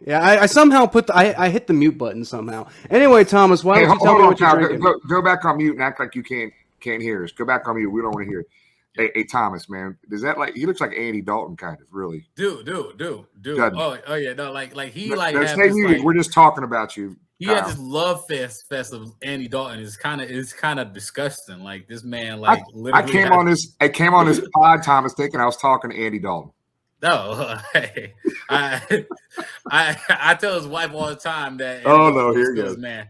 Yeah, I somehow I hit the mute button somehow. Anyway, Thomas, why don't you tell me what you're drinking? Go back on mute and act like you can't hear us. Go back on mute. We don't want to hear it. Hey, Thomas, man, does that he looks like Andy Dalton kind of, really? Dude. Oh yeah, no, like he like. No, stay muted. We're just talking about you. He had this love fest of Andy Dalton. It's kind of disgusting. Like this man, like literally. I came on this pod, Thomas, thinking I was talking to Andy Dalton. No, hey, I tell his wife all the time that. Oh no, here he goes, man.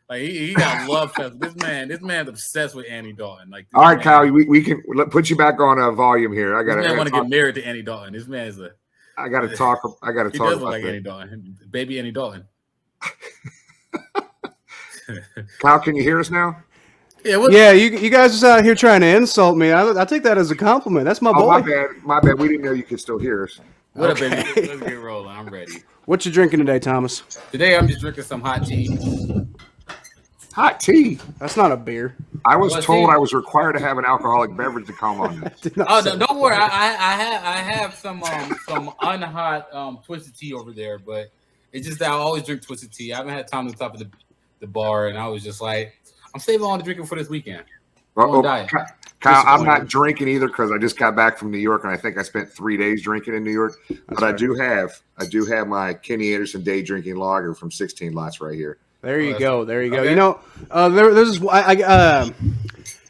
Like he got love fest. This man's obsessed with Andy Dalton. Like, all right, Kyle, we can put you back on a volume here. I want to get married to Andy Dalton. This man is a. I got to talk. He does look about like Andy Dalton, baby Andy Dalton. Kyle, can you hear us now? Yeah, you guys just out here trying to insult me. I take that as a compliment. That's my boy. My bad. We didn't know you could still hear us. What up, baby? Let's get rolling. I'm ready. What you drinking today, Thomas? Today I'm just drinking some hot tea. Hot tea? That's not a beer. I was told I was required to have an alcoholic beverage to come on this. Don't worry. I have some unhot twisted tea over there, but it's just that I always drink twisted tea. I haven't had time to stop at the bar, and I was just like, I'm saving all the drinking for this weekend. Kyle, I'm not drinking either because I just got back from New York, and I think I spent 3 days drinking in New York. But right. I do have my Kenny Anderson day drinking lager from 16 Lots right here. There you go. Okay. You know,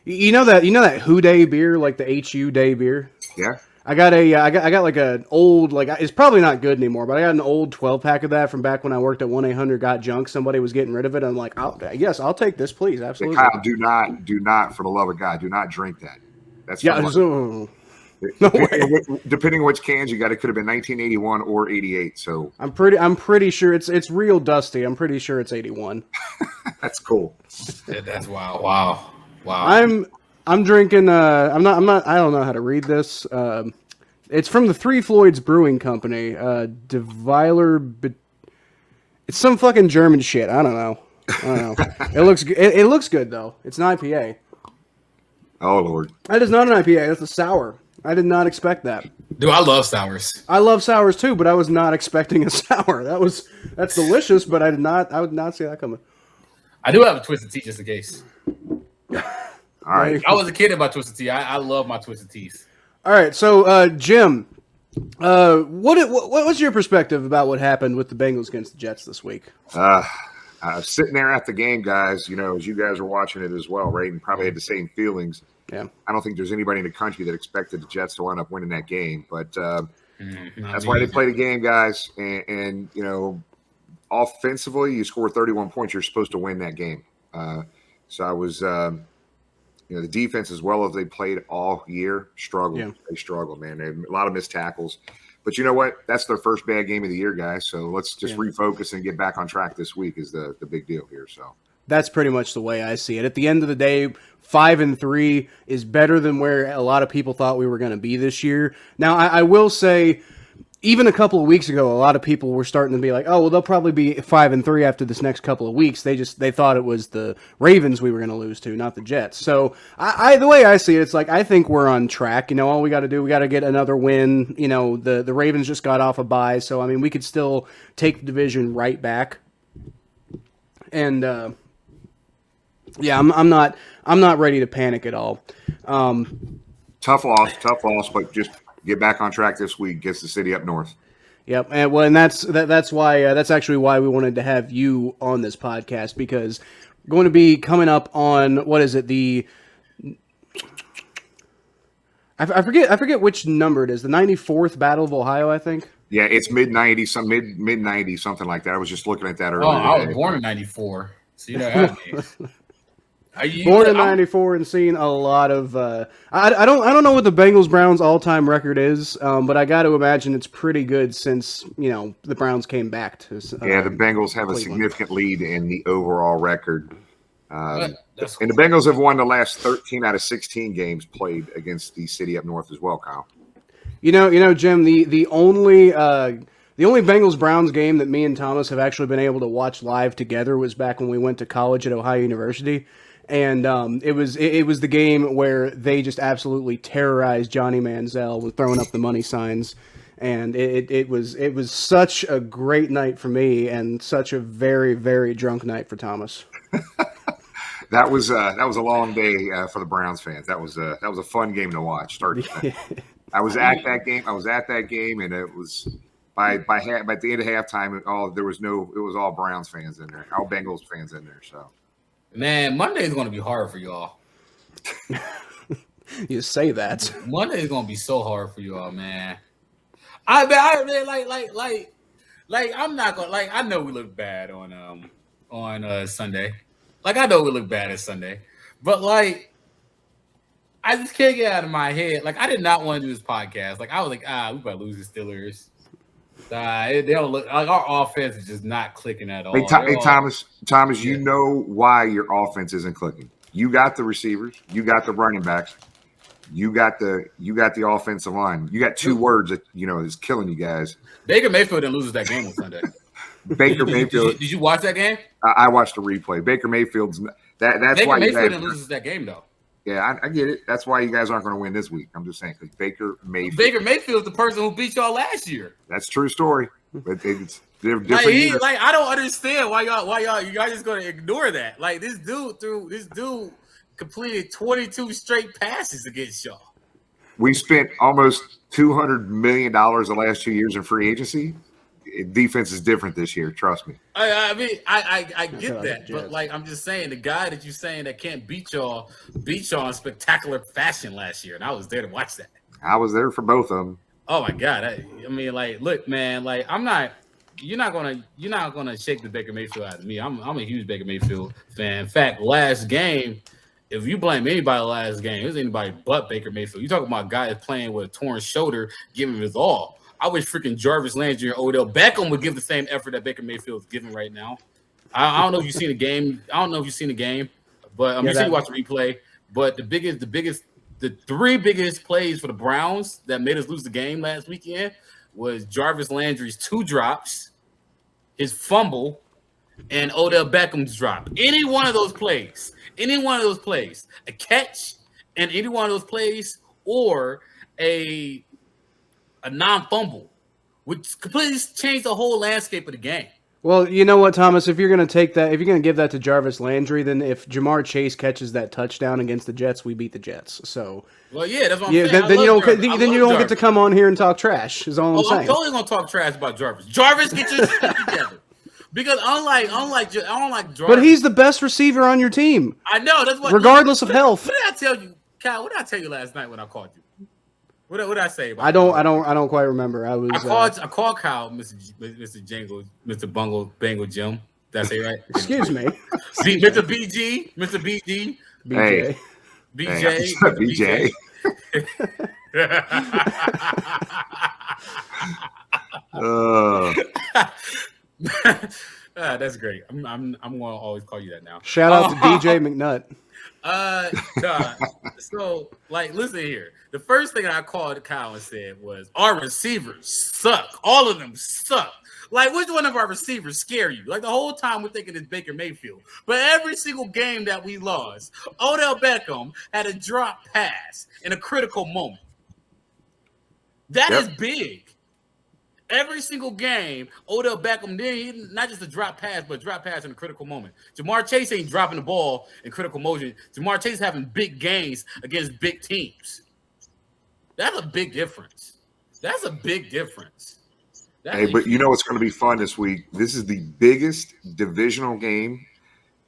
you know that Who Day beer, like the HU Day beer. Yeah. I got like an old, like, it's probably not good anymore, but I got an old 12-pack of that from back when I worked at 1-800-GOT-JUNK. Somebody was getting rid of it. I'm like, I'll take this, please, absolutely. Kyle, do not, for the love of God, do not drink that. That's no way. Depending on which cans you got, it could have been 1981 or 88. So I'm pretty sure it's real dusty. I'm pretty sure it's 81. That's cool. Yeah, that's wow. I'm drinking. I don't know how to read this. It's from the Three Floyds Brewing Company. Deviler. It's some fucking German shit. I don't know. It looks good though. It's an IPA. Oh Lord. That is not an IPA. That's a sour. I did not expect that. Dude, I love sours. I love sours too, but I was not expecting a sour. That's delicious, but I would not see that coming. I do have a twisted tea just in case. All right. I was a kid about twisted tea. I love my twisted teas. All right, so Jim, what was your perspective about what happened with the Bengals against the Jets this week? I was sitting there at the game, guys, as you guys were watching it as well, right? And probably had the same feelings. Yeah. I don't think there's anybody in the country that expected the Jets to wind up winning that game. But that's why they play the game, guys. And offensively, you score 31 points, you're supposed to win that game. So I was the defense, as well as they played all year, struggled. Yeah. They struggled, man. They had a lot of missed tackles. But you know what? That's their first bad game of the year, guys. So let's just refocus and get back on track this week is the big deal here. So that's pretty much the way I see it. At the end of the day, 5-3 is better than where a lot of people thought we were going to be this year. Now, I will say, even a couple of weeks ago, a lot of people were starting to be like, oh, well, they'll probably be 5-3 after this next couple of weeks. They thought it was the Ravens we were going to lose to, not the Jets. So the way I see it, it's like, I think we're on track. All we got to do, we got to get another win. The Ravens just got off a bye. So, I mean, we could still take the division right back. And, I'm not ready to panic at all. Tough loss, but just get back on track this week. Gets the city up north. Yep, and that's why that's actually why we wanted to have you on this podcast, because we're going to be coming up on, what is it, I forget which number it is, the 94th Battle of Ohio, I think. Yeah, it's mid-90s, mid-90s, something like that. I was just looking at that earlier. Oh, I was born in 94, so you know how it is. Born in 94 and seen a lot of I don't know what the Bengals Browns all-time record is, but I got to imagine it's pretty good since the Browns came back to the Bengals have Cleveland. A significant lead in the overall record, and the Bengals have won the last 13 out of 16 games played against the city up north as well, Kyle. Jim, the only Bengals Browns game that me and Thomas have actually been able to watch live together was back when we went to college at Ohio University. And it was the game where they just absolutely terrorized Johnny Manziel with throwing up the money signs. And it was such a great night for me, and such a very, very drunk night for Thomas. That was a long day for the Browns fans. That was a fun game to watch. Start to finish. I was at that game, and it was by the end of halftime. It was all Browns fans in there, all Bengals fans in there. So, man, Monday is going to be hard for y'all. You say that. Monday is going to be so hard for y'all, man. I mean, like I'm not gonna I know we look bad on Sunday. Like I know we look bad at Sunday, but like I just can't get out of my head. Like I did not want to do this podcast. Like I was like, we better lose the Steelers. They don't look like our offense is just not clicking at all. Hey Thomas, you know why your offense isn't clicking. You got the receivers, you got the running backs. You got the offensive line. You got two words that is killing you guys. Baker Mayfield didn't lose that game on Sunday. Baker Mayfield. Did you watch that game? I watched the replay. Baker Mayfield's that's Baker why Mayfield didn't lose that game though. Yeah, I get it. That's why you guys aren't going to win this week. I'm just saying because Baker Mayfield's the person who beat y'all last year. That's a true story, but it's different. I don't understand why y'all just going to ignore that. Like this dude completed 22 straight passes against y'all. We spent almost $200 million the last 2 years in free agency. Defense is different this year. Trust me. I mean, I get that, but like I'm just saying, the guy that you're saying that can't beat y'all in spectacular fashion last year, and I was there to watch that. I was there for both of them. Oh my God! I mean, like, look, man, like I'm not. You're not gonna shake the Baker Mayfield out of me. I'm a huge Baker Mayfield fan. In fact, last game. If you blame anybody last game, it was anybody but Baker Mayfield. You talking about a guy that's playing with a torn shoulder, giving his all. I wish freaking Jarvis Landry and Odell Beckham would give the same effort that Baker Mayfield is giving right now. I don't know if you've seen the game. But you watch the replay. But the three biggest plays for the Browns that made us lose the game last weekend was Jarvis Landry's 2 drops, his fumble, and Odell Beckham's drop. Any one of those plays, a catch, and any one of those plays, or a non-fumble, would completely change the whole landscape of the game. Well, you know what, Thomas? If you're going to give that to Jarvis Landry, then if Jamar Chase catches that touchdown against the Jets, we beat the Jets. So, well, yeah, that's what I'm saying. Then you don't get to come on here and talk trash. Is all I'm saying. I'm totally going to talk trash about Jarvis. Jarvis, get your shit together. Because unlike Jarvis, but he's the best receiver on your team. I know that's what. Regardless of health. What did I tell you, Kyle? What did I tell you last night when I called you? What did I say? I don't quite remember. I called Kyle, Mr. Jangle, Mr. Bengal Jim. Did I say right? Excuse me, Mr. BG, Mr. BG, BJ, BJ, BJ. That's great. I'm going to always call you that now. Shout out to DJ McNutt. So like, listen here. The first thing I called Kyle and said was, our receivers suck. All of them suck. Like, which one of our receivers scare you? Like, the whole time we're thinking it's Baker Mayfield. But every single game that we lost, Odell Beckham had a drop pass in a critical moment. That is big. Every single game, Odell Beckham did not just a drop pass, but a drop pass in a critical moment. Jamar Chase ain't dropping the ball in critical motion. Jamar Chase having big gains against big teams. That's a big difference. But you know what's going to be fun this week? This is the biggest divisional game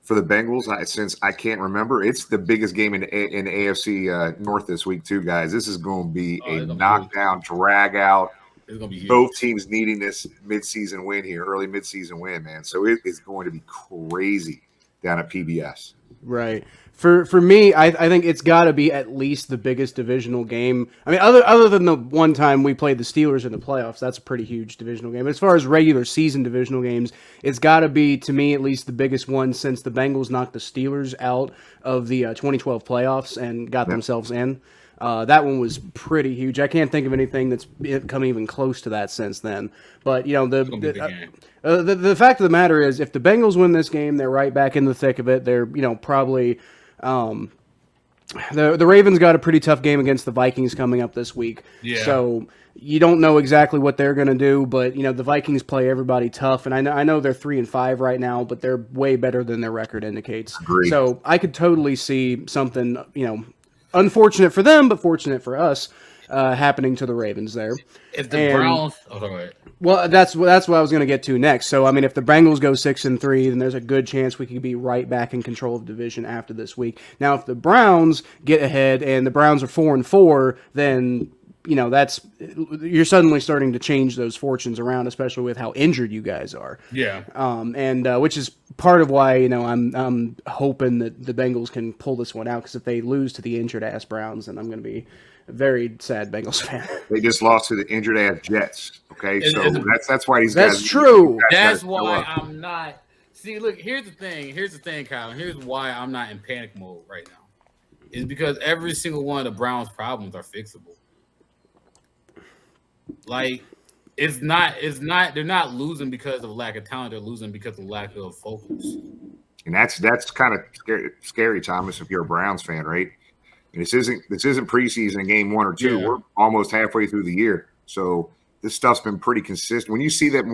for the Bengals since I can't remember. It's the biggest game in the AFC North this week too, guys. This is going to be a knockdown, drag out. It's gonna be huge. Both teams needing this midseason win here, early midseason win, man. So it is going to be crazy down at PBS. Right. For me, I think it's got to be at least the biggest divisional game. I mean, other than the one time we played the Steelers in the playoffs, that's a pretty huge divisional game. As far as regular season divisional games, it's got to be, to me, at least the biggest one since the Bengals knocked the Steelers out of the 2012 playoffs and got themselves in. That one was pretty huge. I can't think of anything that's come even close to that since then. But you know, the fact of the matter is, if the Bengals win this game, they're right back in the thick of it. They're probably the Ravens got a pretty tough game against the Vikings coming up this week. Yeah. So you don't know exactly what they're going to do, but the Vikings play everybody tough, and I know they're 3-5 right now, but they're way better than their record indicates. Agreed. So I could totally see something, unfortunate for them, but fortunate for us, happening to the Ravens there. If the Browns, well, that's what I was going to get to next. So I mean, if the Bengals go 6-3, then there's a good chance we could be right back in control of the division after this week. Now, if the Browns get ahead and the Browns are 4-4, then you're suddenly starting to change those fortunes around, especially with how injured you guys are. Yeah. And which is part of why I'm hoping that the Bengals can pull this one out, because if they lose to the injured ass Browns, then I'm going to be a very sad Bengals fan. They just lost to the injured ass Jets. Okay, so that's why these guys. That's true. That's why I'm not. See, look, here's the thing, Kyle. Here's why I'm not in panic mode right now. Is because every single one of the Browns' problems are fixable. Like, they're not losing because of lack of talent. They're losing because of lack of focus. And that's kind of scary, Thomas, if you're a Browns fan, right? And this isn't preseason game 1 or 2. Yeah. We're almost halfway through the year. So this stuff's been pretty consistent. When you see that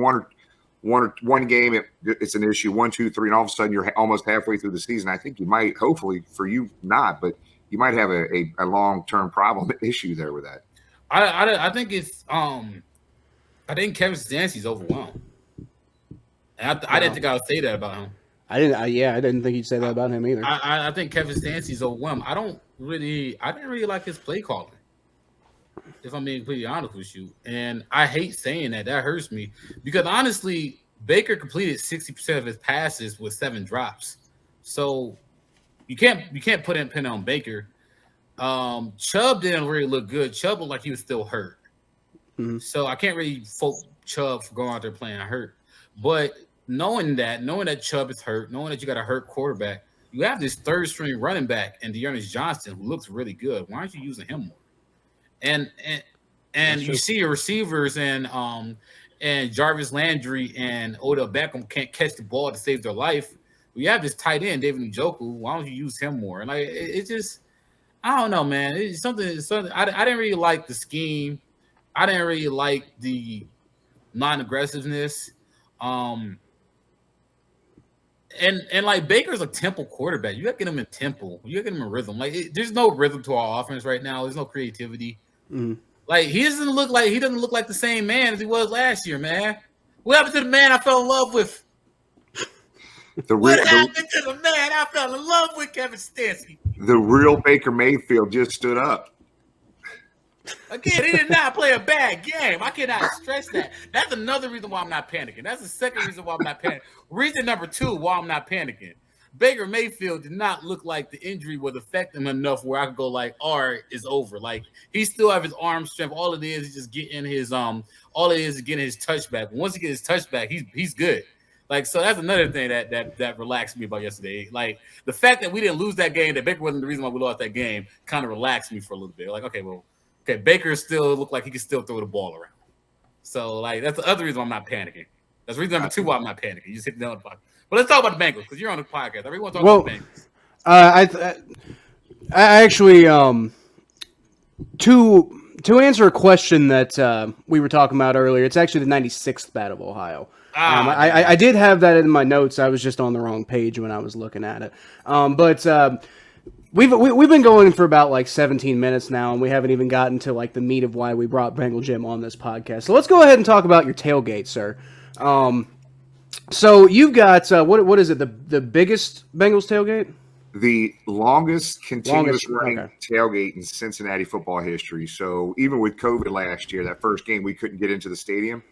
one game, it's an issue, 1, 2, 3, and all of a sudden you're almost halfway through the season, I think you might, hopefully for you not, but you might have a long-term problem issue there with that. I think it's I think Kevin Stefanski's overwhelmed. And I didn't think I would say that about him. I didn't think you'd say that about him either. I think Kevin Stefanski's overwhelmed. I didn't really like his play calling, if I'm being completely honest with you. And I hate saying that. That hurts me. Because honestly, Baker completed 60% of his passes with 7 drops. So you can't put in pin on Baker. Chubb didn't really look good. Chubb looked like he was still hurt. Mm-hmm. So I can't really fault Chubb for going out there playing hurt. But knowing that Chubb is hurt, knowing that you got a hurt quarterback, you have this third string running back and Dearness Johnson who looks really good. Why aren't you using him more? And you see your receivers and Jarvis Landry and Odell Beckham can't catch the ball to save their life. We have this tight end, David Njoku. Why don't you use him more? And like it just, I don't know, man. It's something. I didn't really like the scheme. I didn't really like the non-aggressiveness. And like Baker's a tempo quarterback. You got to get him in tempo. You got to get him in rhythm. Like there's no rhythm to our offense right now. There's no creativity. Like he doesn't look like the same man as he was last year, man. What happened to the man I fell in love with? What happened to the man I fell in love with, Kevin Stefanski? The real Baker Mayfield just stood up. Again, he did not play a bad game. I cannot stress that. That's another reason why I'm not panicking. That's the second reason why I'm not panicking. Reason number 2 why I'm not panicking. Baker Mayfield did not look like the injury would affect him enough where I could go like, all right, it's over. Like he still have his arm strength. All it is just getting his getting his touchback. Once he gets his touchback, he's good. Like, so that's another thing that relaxed me about yesterday. Like the fact that we didn't lose that game, that Baker wasn't the reason why we lost that game, kind of relaxed me for a little bit. Like, okay, Baker still looked like he could still throw the ball around. So like that's the other reason why I'm not panicking. That's reason number 2 why I'm not panicking. You just hit the nail on the pocket. But let's talk about the Bengals because you're on the podcast. I really want to talk about the Bengals. I actually to answer a question that we were talking about earlier. It's actually the 96th bat of Ohio. I did have that in my notes. I was just on the wrong page when I was looking at it. But we've been going for about like 17 minutes now, and we haven't even gotten to like the meat of why we brought Bengal Jim on this podcast. So let's go ahead and talk about your tailgate, sir. So you've got what is it? The biggest Bengals tailgate? The longest continuous running tailgate in Cincinnati football history. So even with COVID last year, that first game we couldn't get into the stadium.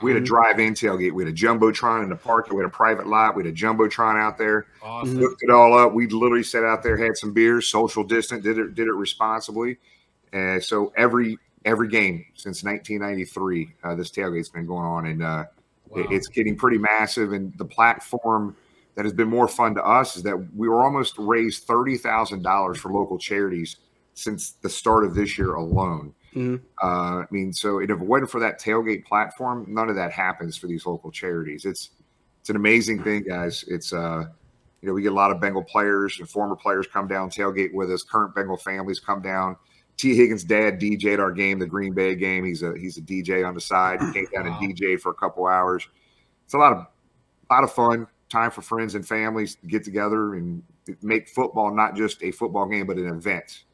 We had a drive-in tailgate. We had a jumbotron in the park. We had a private lot. We had a jumbotron out there. Awesome. Hooked it all up. We literally sat out there, had some beers, social distance, did it responsibly. And so every game since 1993, this tailgate's been going on, and it's getting pretty massive. And the platform that has been more fun to us is that we were almost raised $30,000 for local charities since the start of this year alone. I mean, so if it wasn't for that tailgate platform, none of that happens for these local charities. It's an amazing thing, guys. It's we get a lot of Bengal players and former players come down tailgate with us. Current Bengal families come down T. Higgins' dad DJ'd our game, the Green Bay game. He's a DJ on the side. He came down and DJ'd for a couple hours. It's a lot of fun. Time for friends and families to get together and make football not just a football game, but an event.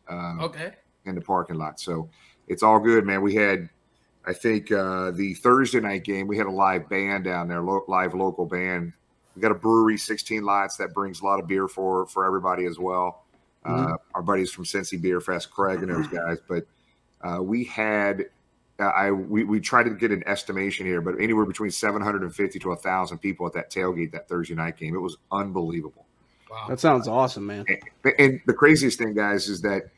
In the parking lot. So it's all good, man. We had, I think, the Thursday night game, we had a live band down there, live local band. We got a brewery, 16 lots, that brings a lot of beer for everybody as well. Our buddies from Cincy Beer Fest, Craig and those guys. But we had we tried to get an estimation here, but anywhere between 750 to 1,000 people at that tailgate that Thursday night game. It was unbelievable. Wow. That sounds awesome, man. And the craziest thing, guys, is that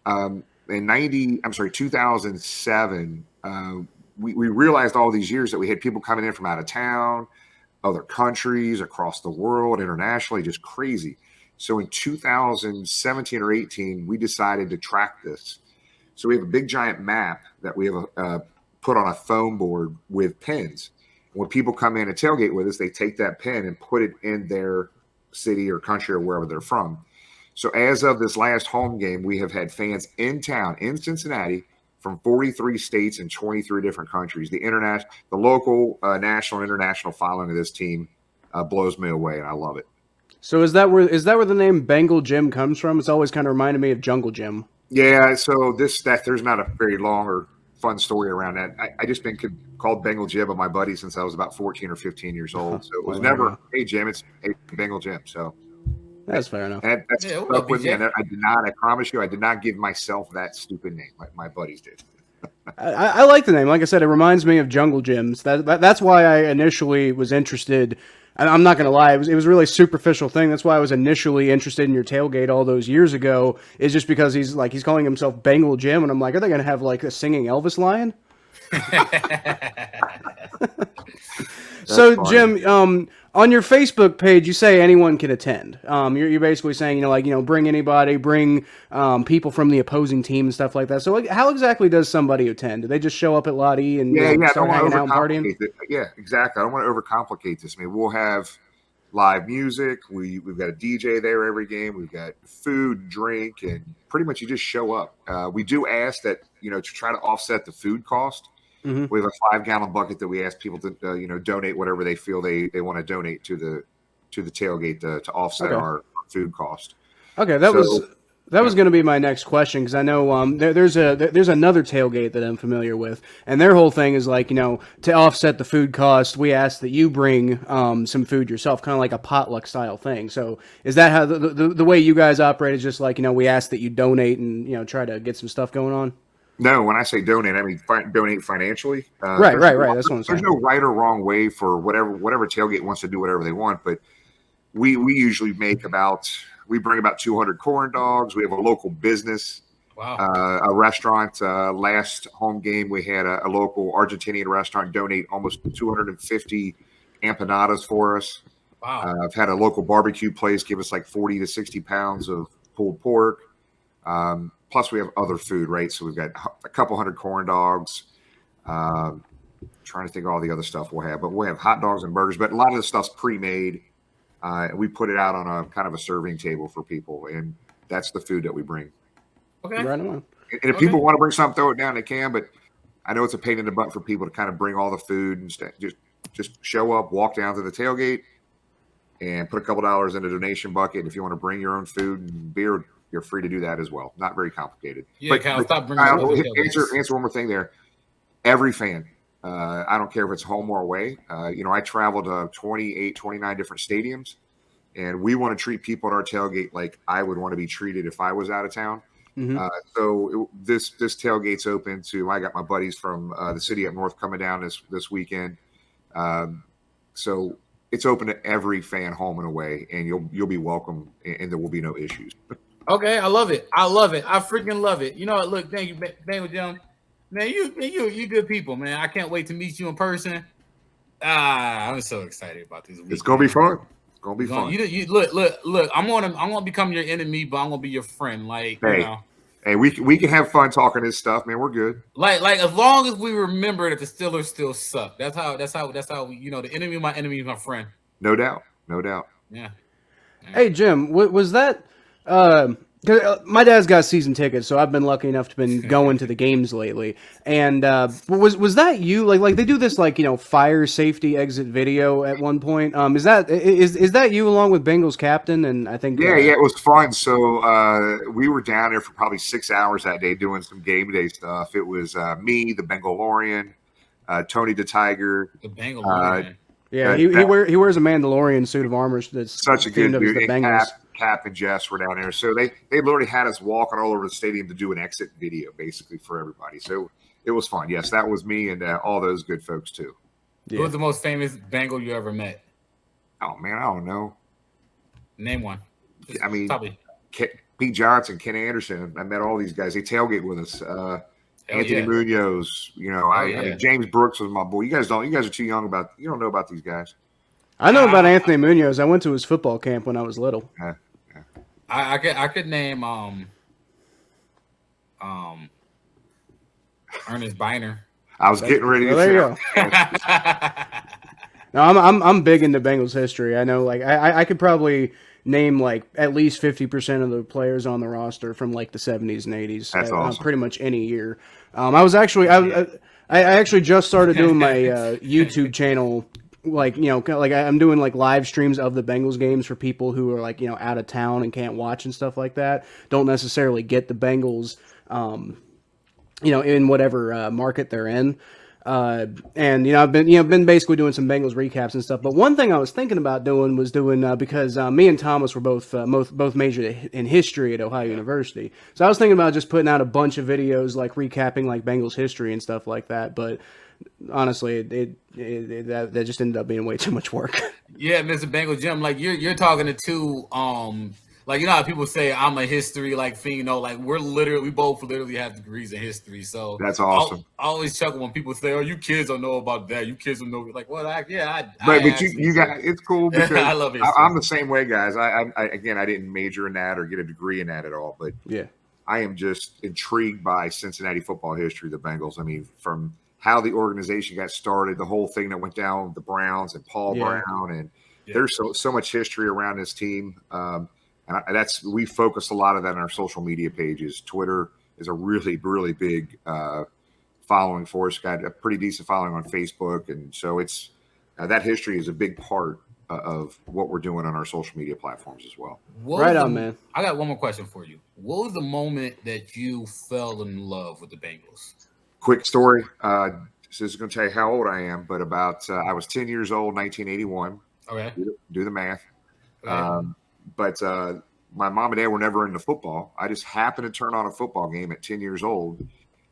in 2007, we realized all these years that we had people coming in from out of town, other countries, across the world, internationally, just crazy. So in 2017 or 18, we decided to track this. So we have a big giant map that we have put on a foam board with pins. When people come in and tailgate with us, they take that pin and put it in their city or country or wherever they're from. So as of this last home game, we have had fans in town in Cincinnati from 43 states and 23 different countries. The local, national, and international following of this team blows me away, and I love it. So is that where the name Bengal Jim comes from? It's always kind of reminded me of Jungle Jim. Yeah, so there's not a very long or fun story around that. I just been called Bengal Jim by my buddy since I was about 14 or 15 years old. So it was never, hey, Jim, it's hey, Bengal Jim. So that's fair enough. That's stuck with me. And I promise you, I did not give myself that stupid name like my buddies did. I like the name. Like I said, it reminds me of Jungle Gyms. That's why I initially was interested. I'm not going to lie, it was a really superficial thing. That's why I was initially interested in your tailgate all those years ago, is just because he's calling himself Bengal Jim, and I'm like, are they going to have like a singing Elvis lion? So funny. Jim, on your Facebook page, you say anyone can attend. You're basically saying, bring anybody, bring people from the opposing team and stuff like that. So how exactly does somebody attend? Do they just show up at Lottie and start hanging out and partying? Yeah, exactly. I don't want to overcomplicate this. I mean, we'll have live music. We've got a DJ there every game. We've got food, drink, and pretty much you just show up. We do ask that, to try to offset the food cost. Mm-hmm. We have a 5-gallon bucket that we ask people to, donate whatever they feel they want to donate to the tailgate to offset our food cost. Okay, that was going to be my next question, because I know there's another tailgate that I'm familiar with, and their whole thing is to offset the food cost, we ask that you bring some food yourself, kind of like a potluck style thing. So is that how the way you guys operate? Is just we ask that you donate and try to get some stuff going on? No, when I say donate, I mean donate financially. Right. That's what I'm saying. There's no right or wrong way for whatever tailgate wants to do whatever they want, but we usually we bring about 200 corn dogs. We have a local business, a restaurant. Last home game, we had a local Argentinian restaurant donate almost 250 empanadas for us. Wow. I've had a local barbecue place give us 40 to 60 pounds of pulled pork. Plus, we have other food, right? So we've got a couple hundred corn dogs. Trying to think of all the other stuff we'll have. But we'll have hot dogs and burgers. But a lot of the stuff's pre-made. We put it out on a kind of a serving table for people. And that's the food that we bring. Okay. Right on. And if people want to bring something, throw it down, they can. But I know it's a pain in the butt for people to kind of bring all the food and stuff. Just show up, walk down to the tailgate, and put a couple dollars in a donation bucket. If you want to bring your own food and beer, you're free to do that as well. Not very complicated. Yeah, but stop bringing answer one more thing there. Every fan, I don't care if it's home or away. I traveled to 28, 29 different stadiums, and we want to treat people at our tailgate like I would want to be treated if I was out of town. Mm-hmm. This tailgate's open to. I got my buddies from the city up north coming down this weekend. So it's open to every fan, home and away, and you'll be welcome, and there will be no issues. Okay, I love it. I freaking love it. Look, thank you, Bengal Jim. Man, you good people, man. I can't wait to meet you in person. I'm so excited about this week. It's gonna be fun. It's gonna be fun. You look. I'm gonna become your enemy, but I'm gonna be your friend. Hey, we can have fun talking this stuff, man. We're good. Like as long as we remember that the Steelers still suck. That's how we, the enemy of my enemy is my friend. No doubt. Yeah. Hey Jim, was that My dad's got season tickets, so I've been lucky enough to been going to the games lately. And was that you? Like they do this fire safety exit video at one point. Is that you along with Bengals captain? And I think yeah, it was fun. So we were down there for probably 6 hours that day doing some game day stuff. It was me, the Bengalorian, Tony the Tiger, the Bengalorian. Yeah, he wears a Mandalorian suit of armor that's such a good dude. The Bengals. Cap and Jess were down there. So they literally had us walking all over the stadium to do an exit video basically for everybody. So it was fun. Yes, that was me and all those good folks too. Yeah. Who was the most famous Bengal you ever met? Oh, man, I don't know. Name one. I mean, Pete Johnson, Ken Anderson. I met all these guys. They tailgate with us. Anthony Munoz. I mean, James Brooks was my boy. You guys are too young you don't know about these guys. I know about Anthony Munoz. I went to his football camp when I was little. I could name Ernest Biner. I was getting ready to there you go. No, I'm big into Bengals history. I know, I could probably name at least 50% of the players on the roster from the 70s and 80s. That's awesome. Pretty much any year. I actually just started doing my YouTube channel. I'm doing live streams of the Bengals games for people who are out of town and can't watch and stuff like that. Don't necessarily get the Bengals, in whatever market they're in. And I've been basically doing some Bengals recaps and stuff. But one thing I was thinking about doing was because me and Thomas were both majored in history at Ohio University. So I was thinking about just putting out a bunch of videos recapping Bengals history and stuff like that. But honestly, that just ended up being way too much work. Yeah, Mr. Bengal Jim, you're talking to two how people say I'm a history thing, we both literally have degrees in history. So that's awesome. I always chuckle when people say, "Oh, you kids don't know about that. You kids don't know." But you got it's cool because I love history. I'm the same way, guys. I didn't major in that or get a degree in that at all, but yeah, I am just intrigued by Cincinnati football history, the Bengals. I mean, from how the organization got started, the whole thing that went down with the Browns and Paul Brown, and there's so much history around this team. And we focus a lot of that on our social media pages. Twitter is a really, really big following for us. Got a pretty decent following on Facebook, and so it's that history is a big part of what we're doing on our social media platforms as well. Man. I got one more question for you. What was the moment that you fell in love with the Bengals? Quick story. This is going to tell you how old I am, but I was 10 years old, 1981. Okay. Do the math. Okay. But my mom and dad were never into football. I just happened to turn on a football game at 10 years old,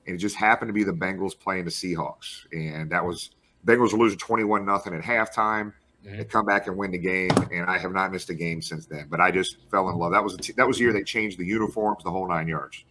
and it just happened to be the Bengals playing the Seahawks. And Bengals were losing 21-0 at halftime. They come back and win the game, and I have not missed a game since then. But I just fell in love. That was the year they changed the uniforms, the whole 9 yards.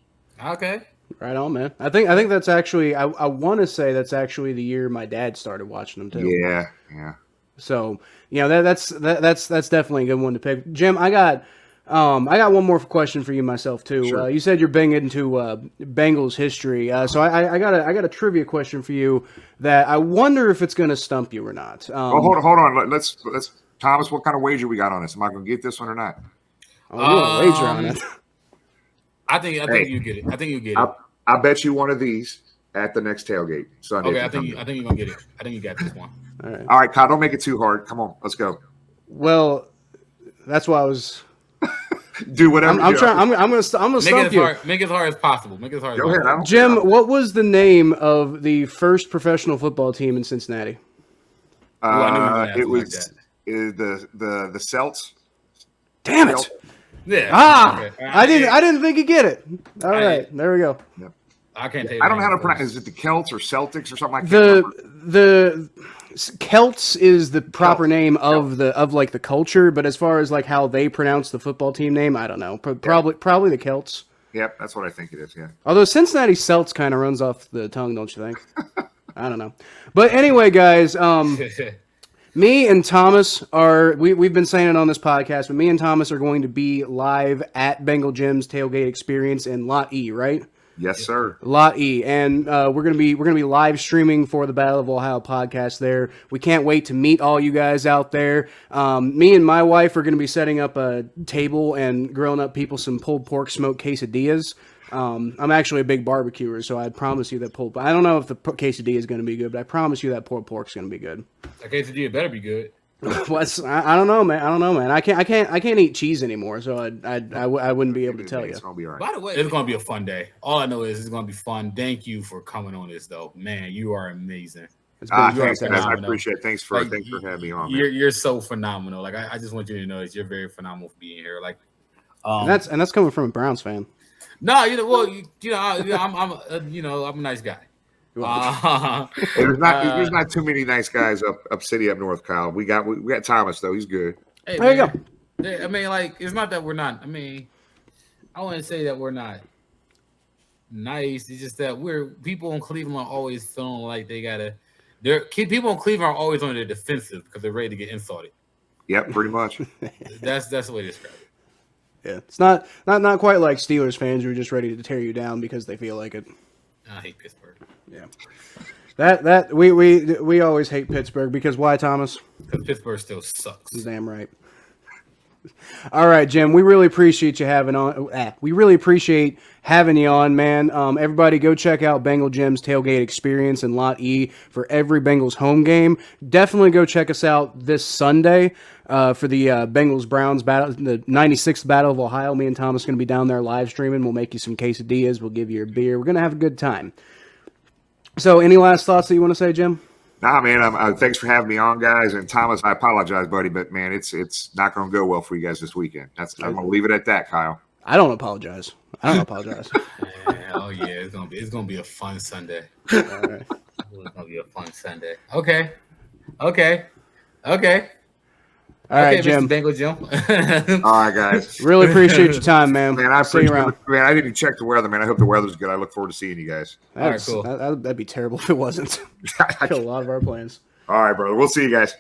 Okay. Right on, man. I think that's actually I want to say that's actually the year my dad started watching them too. Yeah. So that's definitely a good one to pick. Jim, I got one more question for you myself too. Sure. You said you're big into Bengals history, so I got a trivia question for you that I wonder if it's going to stump you or not. Hold on. Let's Thomas. What kind of wager we got on this? Am I going to get this one or not? Oh, you want to wager on it? I think you get it. I think you get it. I bet you one of these at the next tailgate Sunday. Okay, I think you're gonna get it. I think you got this one. All right, Kyle. Don't make it too hard. Come on, let's go. Well, that's why I was. Do whatever. I'm trying. I'm gonna stump you. Make it as hard as possible. Make it as hard. Go ahead, Jim. What was the name of the first professional football team in Cincinnati? It was the Celts. Damn it! Yeah. Okay. I didn't think you'd get it. All right, there we go. Yep. I can't tell you. I don't know how to pronounce. Is it the Celts or Celtics or something like that? The Celts is the proper name of the culture, but as far as how they pronounce the football team name, I don't know. Probably the Celts. Yep, that's what I think it is. Yeah. Although Cincinnati Celts kind of runs off the tongue, don't you think? I don't know. But anyway, guys, me and Thomas we've been saying it on this podcast, but me and Thomas are going to be live at Bengal Jim's Tailgate Experience in Lot E, right? Yes, sir. Lot E, and we're gonna be live streaming for the Battle of Ohio podcast there. We can't wait to meet all you guys out there. Me and my wife are gonna be setting up a table and grilling up people some pulled pork smoked quesadillas. I'm actually a big barbecuer, so I promise you that I don't know if the quesadilla is gonna be good, but I promise you that pulled pork's gonna be good. That quesadilla better be good. I don't know, man. I can't eat cheese anymore, so I wouldn't be able to tell you. It's gonna be all right. By the way, it's gonna be a fun day. All I know is it's gonna be fun. Thank you for coming on this, though. Man, you are amazing. Thanks, guys. I appreciate it. Thanks for having me on. You're so phenomenal. Like I just want you to know that you're very phenomenal for being here. Like, and that's coming from a Browns fan. No, I'm a nice guy. There's not too many nice guys up city up north, Kyle. We got Thomas though. He's good. Hey, there you go. I mean, like, it's not that we're not. I mean, I wouldn't say that we're not nice. It's just that people in Cleveland are always feeling like they gotta. People in Cleveland are always on their defensive because they're ready to get insulted. Yep, pretty much. That's the way to describe it. Yeah, it's not quite like Steelers fans who are just ready to tear you down because they feel like it. I hate Pittsburgh. Yeah, that we always hate Pittsburgh because why, Thomas? Because Pittsburgh still sucks. Damn right. All right, Jim. We really appreciate you having on. We really appreciate having you on, man. Everybody, go check out Bengal Jim's Tailgate Experience in Lot E for every Bengals home game. Definitely go check us out this Sunday for the Bengals Browns battle, the 96th Battle of Ohio. Me and Thomas are going to be down there live streaming. We'll make you some quesadillas. We'll give you a beer. We're going to have a good time. So, any last thoughts that you want to say, Jim? Nah, man. Thanks for having me on, guys. And Thomas, I apologize, buddy, but man, it's not going to go well for you guys this weekend. I'm going to leave it at that, Kyle. I don't apologize. Oh yeah, it's gonna be a fun Sunday. All right. It's gonna be a fun Sunday. Okay. All right, Jim. Mr. Bengal Jim. All right, guys. Really appreciate your time, man. Man, I appreciate it. Man, I didn't check the weather, man. I hope the weather's good. I look forward to seeing you guys. All right, cool. That'd be terrible if it wasn't. Kill a lot of our plans. All right, brother. We'll see you guys.